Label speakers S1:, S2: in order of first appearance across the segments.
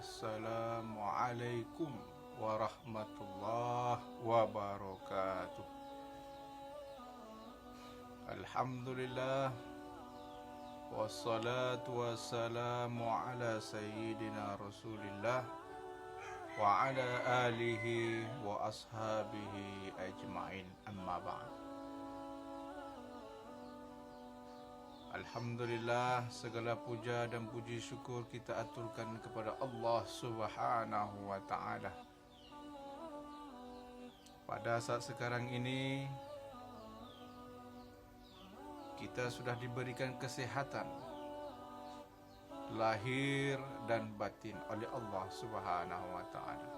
S1: Assalamualaikum warahmatullahi wabarakatuh. Alhamdulillah, wassalatu wassalamu ala sayyidina Rasulillah wa ala alihi wa ashabihi ajma'in, amma ba'd. Alhamdulillah, segala puja dan puji syukur kita aturkan kepada Allah Subhanahu wa ta'ala. Pada saat sekarang ini kita sudah diberikan kesehatan lahir dan batin oleh Allah Subhanahu wa ta'ala.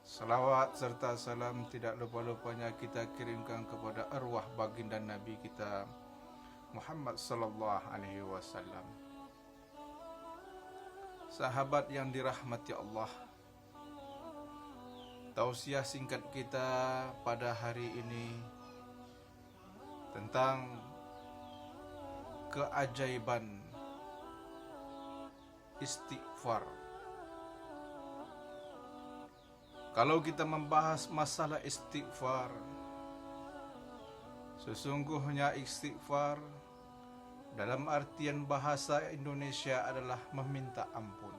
S1: Salawat serta salam tidak lupa-lupanya kita kirimkan kepada arwah baginda Nabi kita Muhammad sallallahu alaihi wasallam. Sahabat yang dirahmati Allah, tausiah singkat kita pada hari ini tentang keajaiban istighfar. Kalau kita membahas masalah istighfar, sesungguhnya istighfar dalam artian bahasa Indonesia adalah meminta ampun.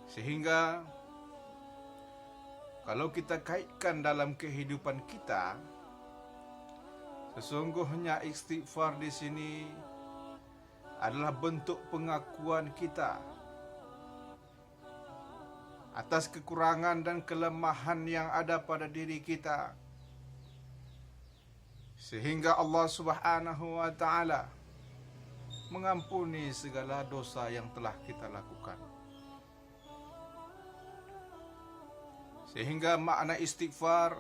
S1: Sehingga kalau kita kaitkan dalam kehidupan kita, sesungguhnya istighfar di sini adalah bentuk pengakuan kita atas kekurangan dan kelemahan yang ada pada diri kita, sehingga Allah Subhanahu wa ta'ala mengampuni segala dosa yang telah kita lakukan. Sehingga makna istighfar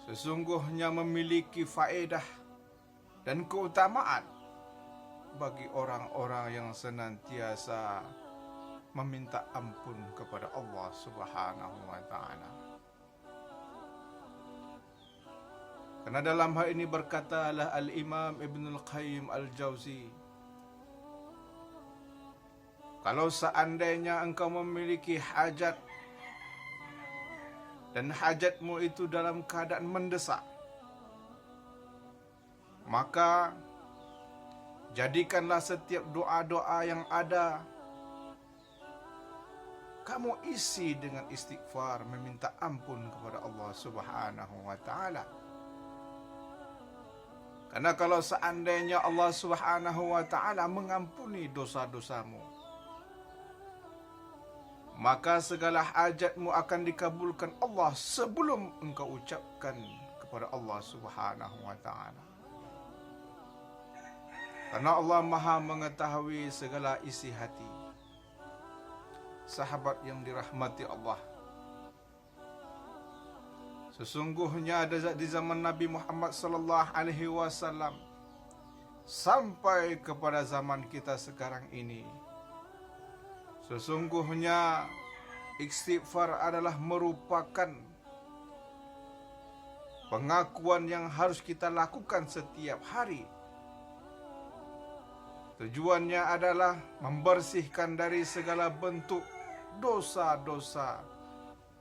S1: sesungguhnya memiliki faedah dan keutamaan bagi orang-orang yang senantiasa meminta ampun kepada Allah Subhanahu wa ta'ala. Karena dalam hal ini berkatalah Al-Imam Ibnul Qayyim Al-Jauzi, kalau seandainya engkau memiliki hajat dan hajatmu itu dalam keadaan mendesak, maka jadikanlah setiap doa-doa yang ada kamu isi dengan istighfar, meminta ampun kepada Allah Subhanahu wa ta'ala. Karena kalau seandainya Allah Subhanahu wa ta'ala mengampuni dosa-dosamu, maka segala hajatmu akan dikabulkan Allah sebelum engkau ucapkan kepada Allah Subhanahu wa ta'ala. Karena Allah Maha mengetahui segala isi hati. Sahabat yang dirahmati Allah, sesungguhnya di zaman Nabi Muhammad sallallahu alaihi wasallam sampai kepada zaman kita sekarang ini, sesungguhnya istighfar adalah merupakan pengakuan yang harus kita lakukan setiap hari. Tujuannya adalah membersihkan dari segala bentuk dosa-dosa,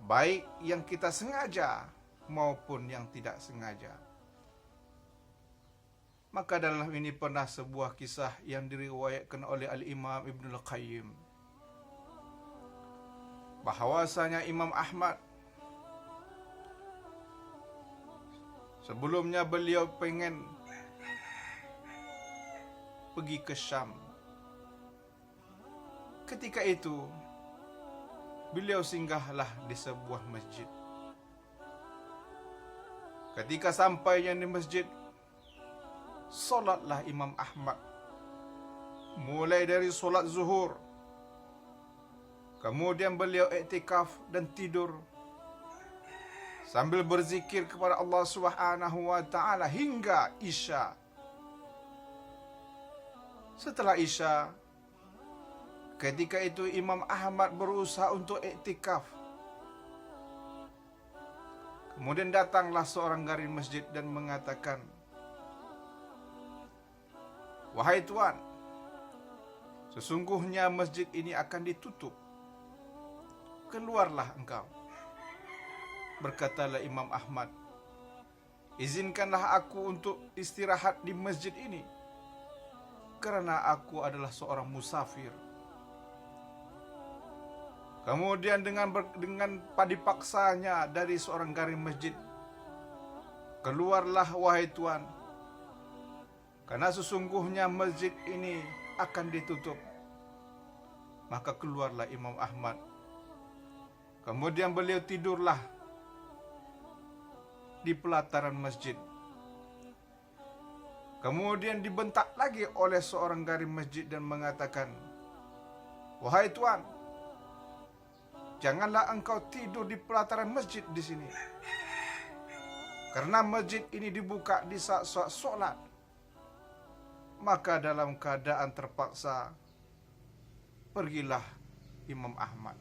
S1: baik yang kita sengaja maupun yang tidak sengaja. Maka dalam ini pernah sebuah kisah yang diriwayatkan oleh Al-Imam Ibnul Qayyim, bahwasanya Imam Ahmad sebelumnya beliau pengen pergi ke Syam. Ketika itu beliau singgahlah di sebuah masjid. Ketika sampainya di masjid, solatlah Imam Ahmad. Mulai dari solat zuhur, kemudian beliau iktikaf dan tidur sambil berzikir kepada Allah Subhanahu wa ta'ala hingga Isya. Setelah Isya, ketika itu Imam Ahmad berusaha untuk iktikaf. Kemudian datanglah seorang dari masjid dan mengatakan, "Wahai Tuan, Sesungguhnya masjid ini akan ditutup. Keluarlah engkau. Berkatalah Imam Ahmad, izinkanlah aku untuk istirahat di masjid ini, karena aku adalah seorang musafir. Kemudian dengan dipaksanya dari seorang garing masjid, keluarlah wahai Tuan, karena sesungguhnya masjid ini akan ditutup. Maka keluarlah Imam Ahmad. Kemudian beliau tidurlah di pelataran masjid. Kemudian dibentak lagi oleh seorang garing masjid dan mengatakan, wahai Tuan, janganlah engkau tidur di pelataran masjid di sini, karena masjid ini dibuka di saat sholat. Maka dalam keadaan terpaksa, pergilah Imam Ahmad.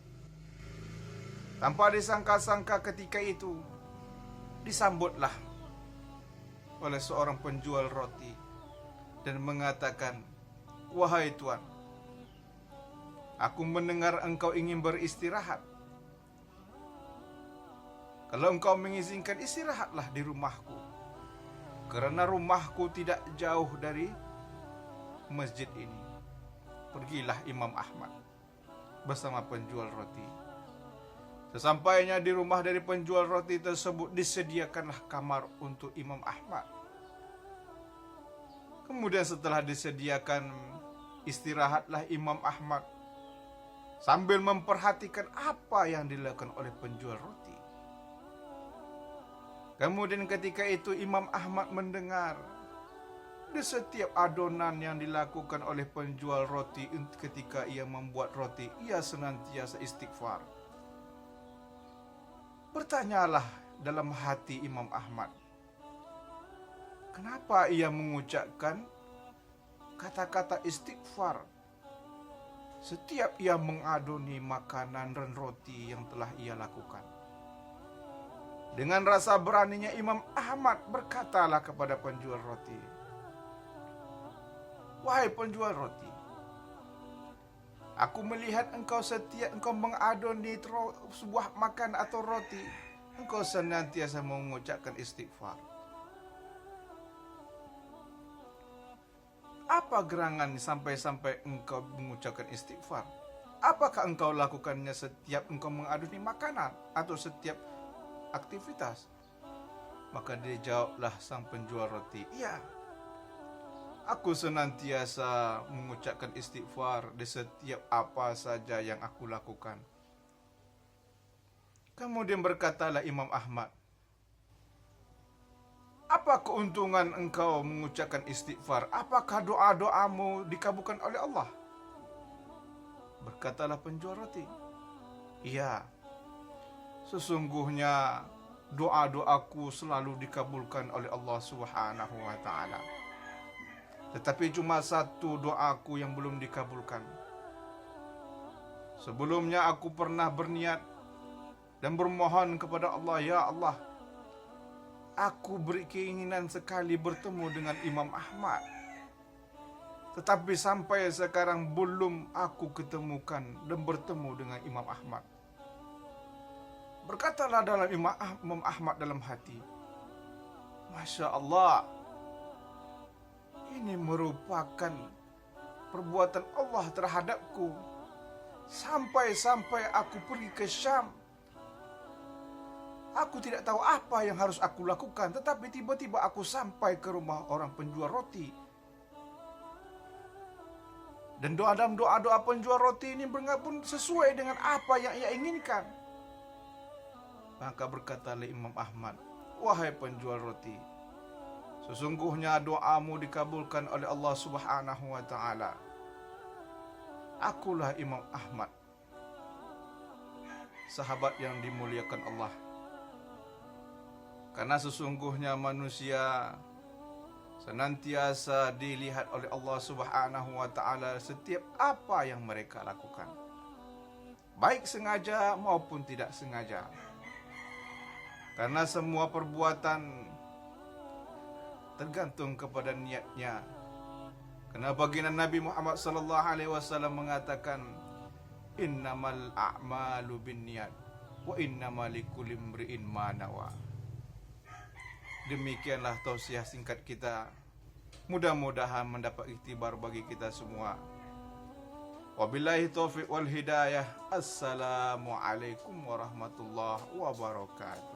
S1: Tanpa disangka-sangka ketika itu, disambutlah oleh seorang penjual roti dan mengatakan, wahai Tuan, aku mendengar engkau ingin beristirahat. Kalau engkau mengizinkan, istirahatlah di rumahku, karena rumahku tidak jauh dari masjid ini. Pergilah Imam Ahmad bersama penjual roti. Sesampainya di rumah dari penjual roti tersebut, disediakanlah kamar untuk Imam Ahmad. Kemudian setelah disediakan, istirahatlah Imam Ahmad sambil memperhatikan apa yang dilakukan oleh penjual roti. Kemudian ketika itu Imam Ahmad mendengar di setiap adonan yang dilakukan oleh penjual roti ketika ia membuat roti, ia senantiasa istighfar. Bertanyalah dalam hati Imam Ahmad, kenapa ia mengucapkan kata-kata istighfar setiap ia mengadoni makanan dan roti yang telah ia lakukan. Dengan rasa beraninya Imam Ahmad berkatalah kepada penjual roti, wahai penjual roti, aku melihat engkau setiap engkau mengadoni sebuah makan atau roti, engkau senantiasa mengucapkan istighfar. Apa gerangan sampai-sampai engkau mengucapkan istighfar? Apakah engkau lakukannya setiap engkau mengadoni makanan atau setiap aktivitas? Maka dijawablah sang penjual roti, iya, aku senantiasa mengucapkan istighfar di setiap apa saja yang aku lakukan. Kemudian berkatalah Imam Ahmad, apa keuntungan engkau mengucapkan istighfar? Apakah doa-doamu dikabulkan oleh Allah? Berkatalah penjual roti, iya, sesungguhnya doa-doaku selalu dikabulkan oleh Allah Subhanahu wa ta'ala. Tetapi cuma satu doaku yang belum dikabulkan. Sebelumnya aku pernah berniat dan bermohon kepada Allah, ya Allah, aku berkeinginan sekali bertemu dengan Imam Ahmad, tetapi sampai sekarang belum aku ketemukan dan bertemu dengan Imam Ahmad. Berkatalah dalam Imam Ahmad dalam hati, Masya Allah, ini merupakan perbuatan Allah terhadapku. Sampai-sampai aku pergi ke Syam, aku tidak tahu apa yang harus aku lakukan, tetapi tiba-tiba aku sampai ke rumah orang penjual roti. Dan doa penjual roti ini pun sesuai dengan apa yang ia inginkan. Maka berkatalah Imam Ahmad, wahai penjual roti, sesungguhnya doamu dikabulkan oleh Allah Subhanahu wa ta'ala. Akulah Imam Ahmad, sahabat yang dimuliakan Allah. Karena sesungguhnya manusia senantiasa dilihat oleh Allah Subhanahu wa ta'ala setiap apa yang mereka lakukan, baik sengaja maupun tidak sengaja. Karena semua perbuatan tergantung kepada niatnya. Karena baginda Nabi Muhammad sallallahu alaihi wasallam mengatakan, innamal a'malu binniyat wa innamal likulli imri'in ma nawa. Demikianlah tausiah singkat kita. Mudah-mudahan mendapat iktibar bagi kita semua. Wabillahi taufiq wal hidayah. Assalamualaikum warahmatullahi wabarakatuh.